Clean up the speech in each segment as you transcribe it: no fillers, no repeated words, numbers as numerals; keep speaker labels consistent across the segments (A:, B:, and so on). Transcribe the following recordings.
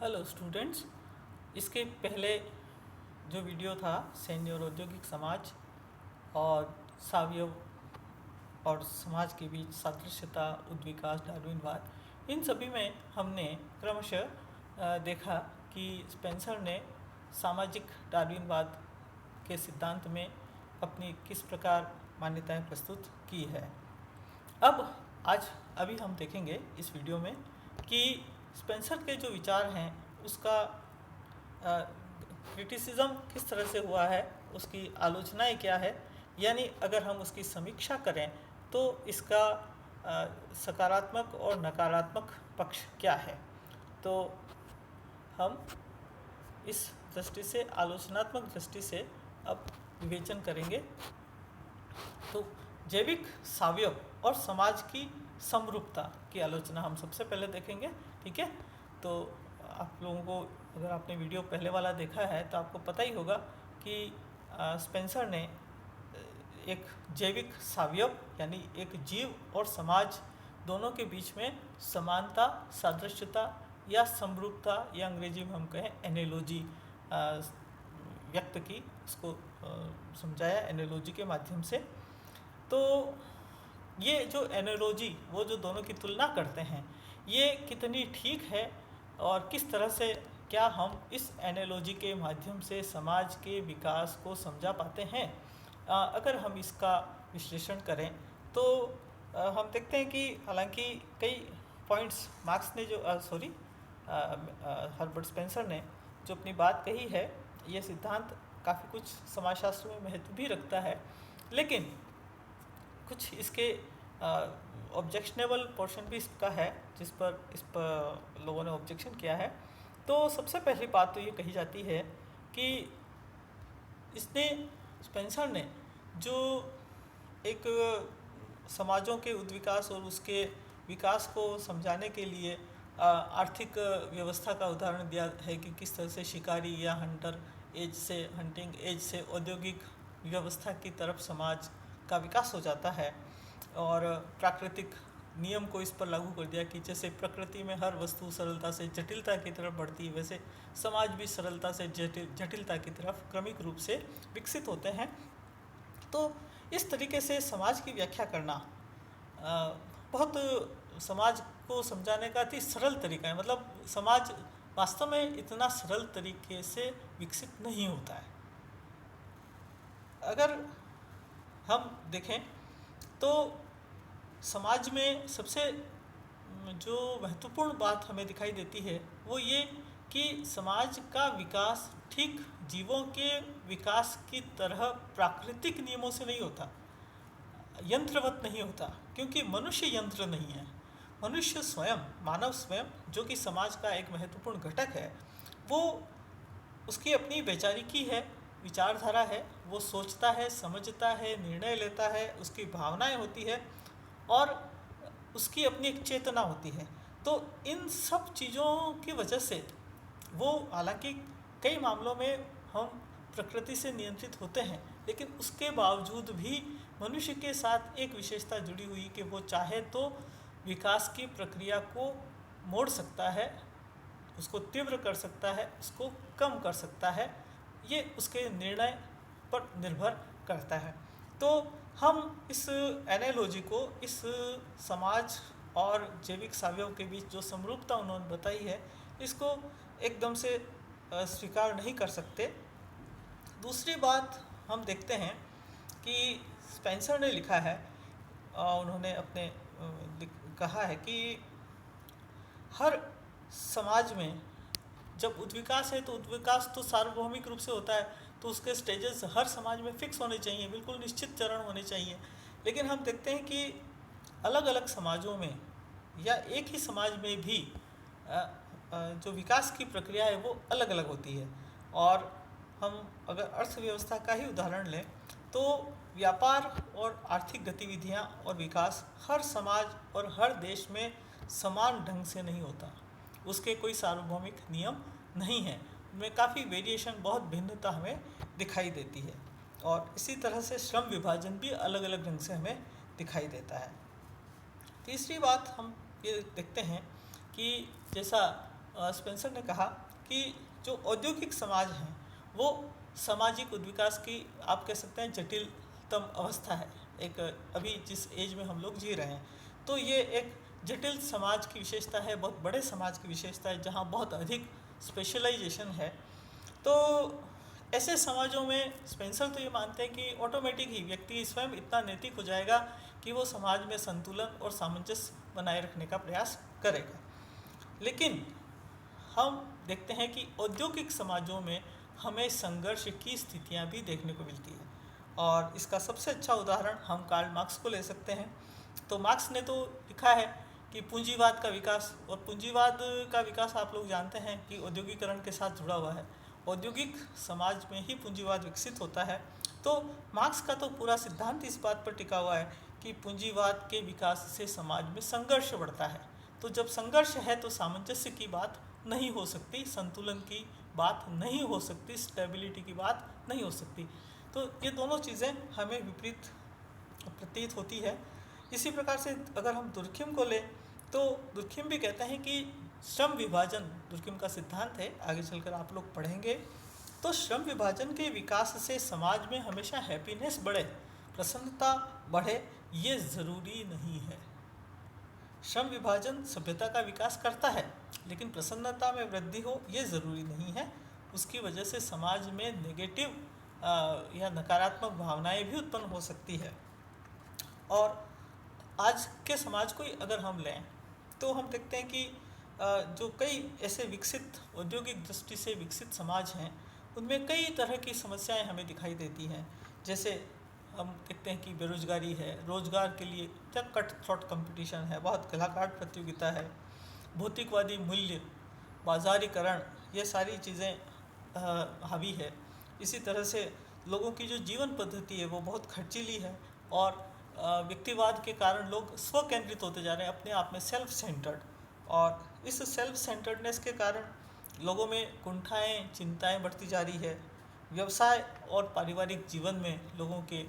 A: Hello students. इसके पहले जो वीडियो था सैन्य और औद्योगिक समाज और सावयव और समाज के बीच सादृश्यता, उद्विकास, डार्विनवाद, इन सभी में हमने क्रमशः देखा कि स्पेंसर ने सामाजिक डार्विनवाद के सिद्धांत में अपनी किस प्रकार मान्यताएं प्रस्तुत की है। अब अभी हम देखेंगे इस वीडियो में कि स्पेंसर के जो विचार हैं उसका क्रिटिसिज्म किस तरह से हुआ है, उसकी आलोचनाएं क्या है, यानी अगर हम उसकी समीक्षा करें तो इसका सकारात्मक और नकारात्मक पक्ष क्या है। तो हम इस दृष्टि से, आलोचनात्मक दृष्टि से अब विवेचन करेंगे। तो जैविक सावयव और समाज की समरूपता की आलोचना हम सबसे पहले देखेंगे, ठीक है। तो आप लोगों को, अगर आपने वीडियो पहले वाला देखा है तो आपको पता ही होगा कि स्पेंसर ने एक जैविक सावयव यानी एक जीव और समाज दोनों के बीच में समानता, सादृश्यता या समरूपता, या अंग्रेजी में हम कहें एनालॉजी व्यक्त की, इसको समझाया एनालॉजी के माध्यम से। तो ये जो एनालॉजी, वो जो दोनों की तुलना करते हैं, ये कितनी ठीक है और किस तरह से क्या हम इस एनालॉजी के माध्यम से समाज के विकास को समझा पाते हैं। अगर हम इसका विश्लेषण करें तो हम देखते हैं कि हालांकि कई पॉइंट्स मार्क्स ने जो हर्बर्ट स्पेंसर ने जो अपनी बात कही है, ये सिद्धांत काफ़ी कुछ समाजशास्त्र में महत्व भी रखता है, लेकिन कुछ इसके ऑब्जेक्शनेबल पोर्शन भी इसका है इस पर लोगों ने ऑब्जेक्शन किया है। तो सबसे पहली बात तो ये कही जाती है कि स्पेंसर ने जो एक समाजों के उद्विकास और उसके विकास को समझाने के लिए आर्थिक व्यवस्था का उदाहरण दिया है कि किस तरह से शिकारी या हंटिंग एज से औद्योगिक व्यवस्था की तरफ समाज का विकास हो जाता है, और प्राकृतिक नियम को इस पर लागू कर दिया कि जैसे प्रकृति में हर वस्तु सरलता से जटिलता की तरफ बढ़ती है, वैसे समाज भी सरलता से जटिलता की तरफ क्रमिक रूप से विकसित होते हैं। तो इस तरीके से समाज की व्याख्या करना बहुत समाज को समझाने का अति सरल तरीका है। मतलब समाज वास्तव में इतना सरल तरीके से विकसित नहीं होता है। अगर हम देखें तो समाज में सबसे जो महत्वपूर्ण बात हमें दिखाई देती है वो ये कि समाज का विकास ठीक जीवों के विकास की तरह प्राकृतिक नियमों से नहीं होता, यंत्रवत नहीं होता, क्योंकि मनुष्य यंत्र नहीं है। मनुष्य स्वयं, मानव स्वयं, जो कि समाज का एक महत्वपूर्ण घटक है, वो उसकी अपनी वैचारिकी है, विचारधारा है, वो सोचता है, समझता है, निर्णय लेता है, उसकी भावनाएं होती है और उसकी अपनी एक चेतना होती है। तो इन सब चीज़ों की वजह से वो, हालांकि कई मामलों में हम प्रकृति से नियंत्रित होते हैं, लेकिन उसके बावजूद भी मनुष्य के साथ एक विशेषता जुड़ी हुई कि वो चाहे तो विकास की प्रक्रिया को मोड़ सकता है, उसको तीव्र कर सकता है, उसको कम कर सकता है। ये उसके निर्णय पर निर्भर करता है। तो हम इस एनालॉजी को, इस समाज और जैविक सावयव के बीच जो समरूपता उन्होंने बताई है, इसको एकदम से स्वीकार नहीं कर सकते। दूसरी बात हम देखते हैं कि स्पेंसर ने लिखा है, उन्होंने अपने कहा है कि हर समाज में जब उद्विकास है तो उद्विकास तो सार्वभौमिक रूप से होता है, तो उसके स्टेजेस हर समाज में फिक्स होने चाहिए, बिल्कुल निश्चित चरण होने चाहिए। लेकिन हम देखते हैं कि अलग अलग समाजों में या एक ही समाज में भी जो विकास की प्रक्रिया है वो अलग अलग होती है। और हम अगर अर्थव्यवस्था का ही उदाहरण लें तो व्यापार और आर्थिक गतिविधियां और विकास हर समाज और हर देश में समान ढंग से नहीं होता, उसके कोई सार्वभौमिक नियम नहीं है, उनमें काफ़ी वेरिएशन, बहुत भिन्नता हमें दिखाई देती है। और इसी तरह से श्रम विभाजन भी अलग अलग ढंग से हमें दिखाई देता है। तीसरी बात हम ये देखते हैं कि जैसा स्पेंसर ने कहा कि जो औद्योगिक समाज है वो सामाजिक उद्विकास की आप कह सकते हैं जटिलतम अवस्था है। एक अभी जिस एज में हम लोग जी रहे हैं, तो ये एक जटिल समाज की विशेषता है, बहुत बड़े समाज की विशेषता है जहाँ बहुत अधिक स्पेशलाइजेशन है। तो ऐसे समाजों में स्पेंसर तो ये मानते हैं कि ऑटोमेटिक ही व्यक्ति स्वयं इतना नैतिक हो जाएगा कि वो समाज में संतुलन और सामंजस्य बनाए रखने का प्रयास करेगा। लेकिन हम देखते हैं कि औद्योगिक समाजों में हमें संघर्ष की स्थितियां भी देखने को मिलती है, और इसका सबसे अच्छा उदाहरण हम कार्ल मार्क्स को ले सकते हैं। तो मार्क्स ने तो लिखा है कि पूंजीवाद का विकास, और पूंजीवाद का विकास आप लोग जानते हैं कि औद्योगिकरण के साथ जुड़ा हुआ है। औद्योगिक समाज में ही पूंजीवाद विकसित होता है। तो मार्क्स का तो पूरा सिद्धांत इस बात पर टिका हुआ है कि पूंजीवाद के विकास से समाज में संघर्ष बढ़ता है। तो जब संघर्ष है तो सामंजस्य की बात नहीं हो सकती, संतुलन की बात नहीं हो सकती, स्टेबिलिटी की बात नहीं हो सकती। तो ये दोनों चीज़ें हमें विपरीत प्रतीत होती है। इसी प्रकार से अगर हम दुर्खिम को लें तो दुर्खिम भी कहते हैं कि श्रम विभाजन, दुर्खिम का सिद्धांत है, आगे चलकर आप लोग पढ़ेंगे। तो श्रम विभाजन के विकास से समाज में हमेशा हैप्पीनेस बढ़े, प्रसन्नता बढ़े, ये ज़रूरी नहीं है। श्रम विभाजन सभ्यता का विकास करता है, लेकिन प्रसन्नता में वृद्धि हो ये ज़रूरी नहीं है। उसकी वजह से समाज में नेगेटिव या नकारात्मक भावनाएं भी उत्पन्न हो सकती है। और आज के समाज को अगर हम लें तो हम देखते हैं कि जो कई ऐसे विकसित औद्योगिक दृष्टि से विकसित समाज हैं, उनमें कई तरह की समस्याएं हमें दिखाई देती हैं। जैसे हम देखते हैं कि बेरोजगारी है, रोजगार के लिए क्या कट थ्रोट कंपटीशन है, बहुत कलाकार प्रतियोगिता है, भौतिकवादी मूल्य, बाजारीकरण, ये सारी चीज़ें हावी है। इसी तरह से लोगों की जो जीवन पद्धति है वो बहुत खर्चीली है, और व्यक्तिवाद के कारण लोग स्व केंद्रित होते जा रहे हैं, अपने आप में सेल्फ सेंटर्ड। और इस सेल्फ सेंटर्डनेस के कारण लोगों में कुंठाएं, चिंताएं बढ़ती जा रही है। व्यवसाय और पारिवारिक जीवन में लोगों के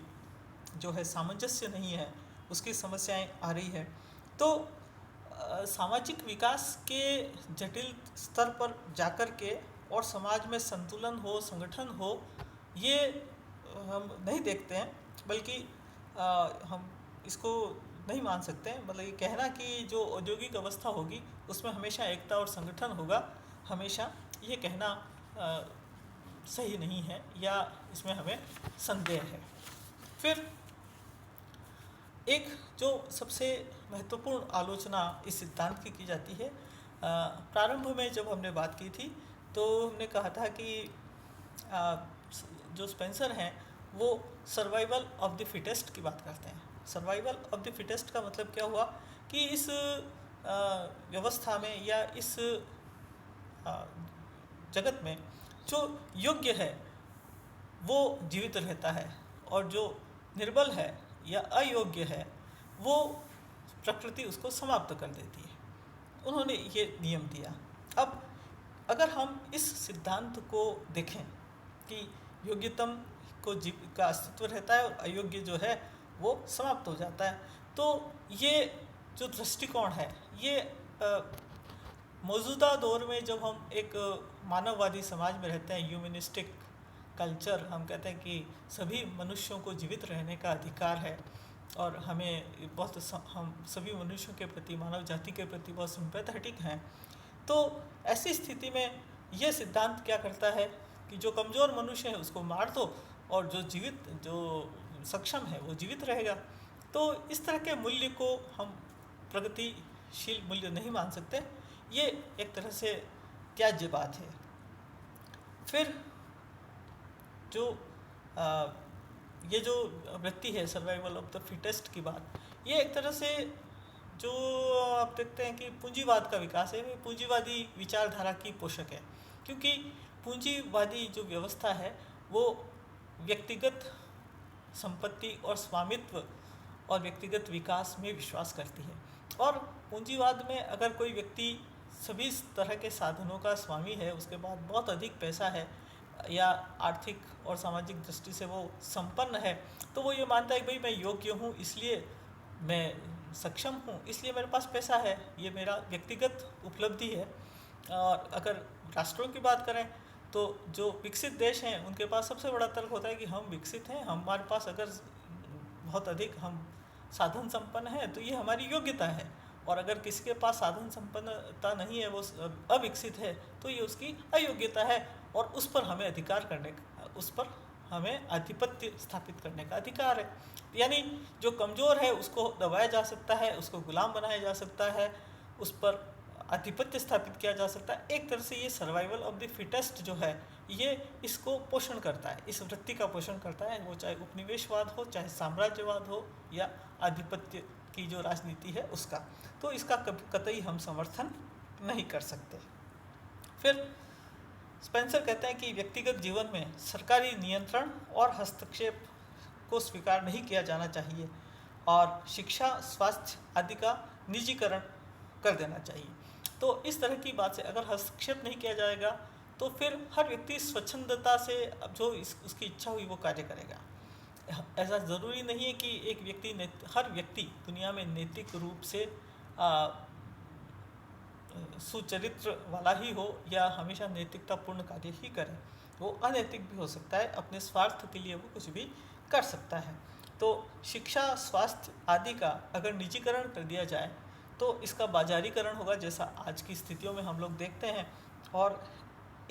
A: जो है सामंजस्य नहीं है, उसकी समस्याएं आ रही है। तो सामाजिक विकास के जटिल स्तर पर जाकर के और समाज में संतुलन हो, संगठन हो, ये हम नहीं देखते हैं, बल्कि हम इसको नहीं मान सकते हैं। मतलब ये कहना कि जो औद्योगिक अवस्था होगी उसमें हमेशा एकता और संगठन होगा, हमेशा ये कहना सही नहीं है, या इसमें हमें संदेह है। फिर एक जो सबसे महत्वपूर्ण आलोचना इस सिद्धांत की जाती है, प्रारंभ में जब हमने बात की थी तो हमने कहा था कि जो स्पेंसर हैं वो सर्वाइवल ऑफ द फिटेस्ट की बात करते हैं। सर्वाइवल ऑफ द फिटेस्ट का मतलब क्या हुआ कि इस व्यवस्था में या इस जगत में जो योग्य है वो जीवित रहता है, और जो निर्बल है या अयोग्य है वो प्रकृति उसको समाप्त कर देती है। उन्होंने ये नियम दिया। अब अगर हम इस सिद्धांत को देखें कि योग्यतम को जीव का अस्तित्व रहता है और अयोग्य जो है वो समाप्त हो जाता है, तो ये जो दृष्टिकोण है ये मौजूदा दौर में जब हम एक मानववादी समाज में रहते हैं, ह्यूमनिस्टिक कल्चर, हम कहते हैं कि सभी मनुष्यों को जीवित रहने का अधिकार है और हमें बहुत हम सभी मनुष्यों के प्रति, मानव जाति के प्रति बहुत सिंपैथेटिक हैं। तो ऐसी स्थिति में यह सिद्धांत क्या करता है कि जो कमज़ोर मनुष्य है उसको मार दो और जो सक्षम है वो जीवित रहेगा। तो इस तरह के मूल्य को हम प्रगतिशील मूल्य नहीं मान सकते, ये एक तरह से त्याज्य बात है। फिर जो ये जो वृत्ति है सर्वाइवल ऑफ द फिटेस्ट की बात, ये एक तरह से जो आप देखते हैं कि पूंजीवाद का विकास है, वो पूंजीवादी विचारधारा की पोषक है, क्योंकि पूंजीवादी जो व्यवस्था है वो व्यक्तिगत संपत्ति और स्वामित्व और व्यक्तिगत विकास में विश्वास करती है। और पूंजीवाद में अगर कोई व्यक्ति सभी तरह के साधनों का स्वामी है, उसके बाद बहुत अधिक पैसा है या आर्थिक और सामाजिक दृष्टि से वो संपन्न है, तो वो ये मानता है कि भाई मैं योग्य हूँ, इसलिए मैं सक्षम हूँ, इसलिए मेरे पास पैसा है, ये मेरा व्यक्तिगत उपलब्धि है। और अगर राष्ट्रों की बात करें तो जो विकसित देश हैं उनके पास सबसे बड़ा तर्क होता है कि हम विकसित हैं, हमारे पास अगर बहुत अधिक हम साधन संपन्न हैं तो ये हमारी योग्यता है, और अगर किसी के पास साधन संपन्नता नहीं है, वो अविकसित है, तो ये उसकी अयोग्यता है और उस पर हमें अधिकार करने का, उस पर हमें आधिपत्य स्थापित करने का अधिकार है। यानी जो कमज़ोर है उसको दबाया जा सकता है, उसको गुलाम बनाया जा सकता है, उस पर आधिपत्य स्थापित किया जा सकता है। एक तरह से ये सर्वाइवल ऑफ द फिटेस्ट जो है ये इसको पोषण करता है, इस वृत्ति का पोषण करता है, वो चाहे उपनिवेशवाद हो, चाहे साम्राज्यवाद हो, या आधिपत्य की जो राजनीति है उसका। तो इसका कतई हम समर्थन नहीं कर सकते। फिर स्पेंसर कहते हैं कि व्यक्तिगत जीवन में सरकारी नियंत्रण और हस्तक्षेप को स्वीकार नहीं किया जाना चाहिए और शिक्षा, स्वास्थ्य आदि का निजीकरण कर देना चाहिए। तो इस तरह की बात से अगर हस्तक्षेप नहीं किया जाएगा तो फिर हर व्यक्ति स्वच्छंदता से जो उसकी इच्छा हुई वो कार्य करेगा। ऐसा ज़रूरी नहीं है कि एक व्यक्ति हर व्यक्ति दुनिया में नैतिक रूप से सुचरित्र वाला ही हो या हमेशा नैतिकतापूर्ण कार्य ही करे। वो अनैतिक भी हो सकता है, अपने स्वार्थ के लिए वो कुछ भी कर सकता है। तो शिक्षा, स्वास्थ्य आदि का अगर निजीकरण कर दिया जाए तो इसका बाजारीकरण होगा, जैसा आज की स्थितियों में हम लोग देखते हैं, और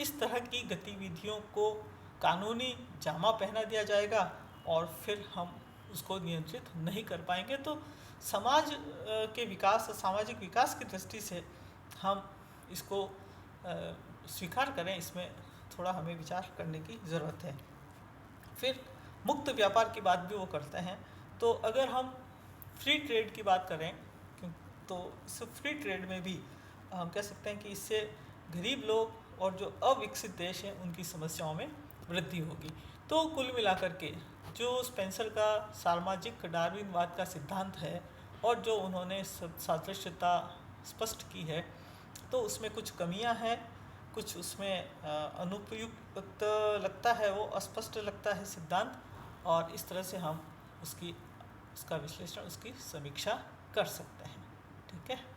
A: इस तरह की गतिविधियों को कानूनी जामा पहना दिया जाएगा और फिर हम उसको नियंत्रित नहीं कर पाएंगे। तो समाज के विकास, सामाजिक विकास की दृष्टि से हम इसको स्वीकार करें, इसमें थोड़ा हमें विचार करने की ज़रूरत है। फिर मुक्त व्यापार की बात भी वो करते हैं। तो अगर हम फ्री ट्रेड की बात करें तो इस फ्री ट्रेड में भी हम कह सकते हैं कि इससे गरीब लोग और जो अविकसित देश हैं उनकी समस्याओं में वृद्धि होगी। तो कुल मिलाकर के जो स्पेंसर का सामाजिक डार्विनवाद का सिद्धांत है और जो उन्होंने सादृश्यता स्पष्ट की है, तो उसमें कुछ कमियां हैं, कुछ उसमें अनुपयुक्त लगता है, वो अस्पष्ट लगता है सिद्धांत, और इस तरह से हम उसका विश्लेषण, उसकी समीक्षा कर सकते हैं। ठीक है।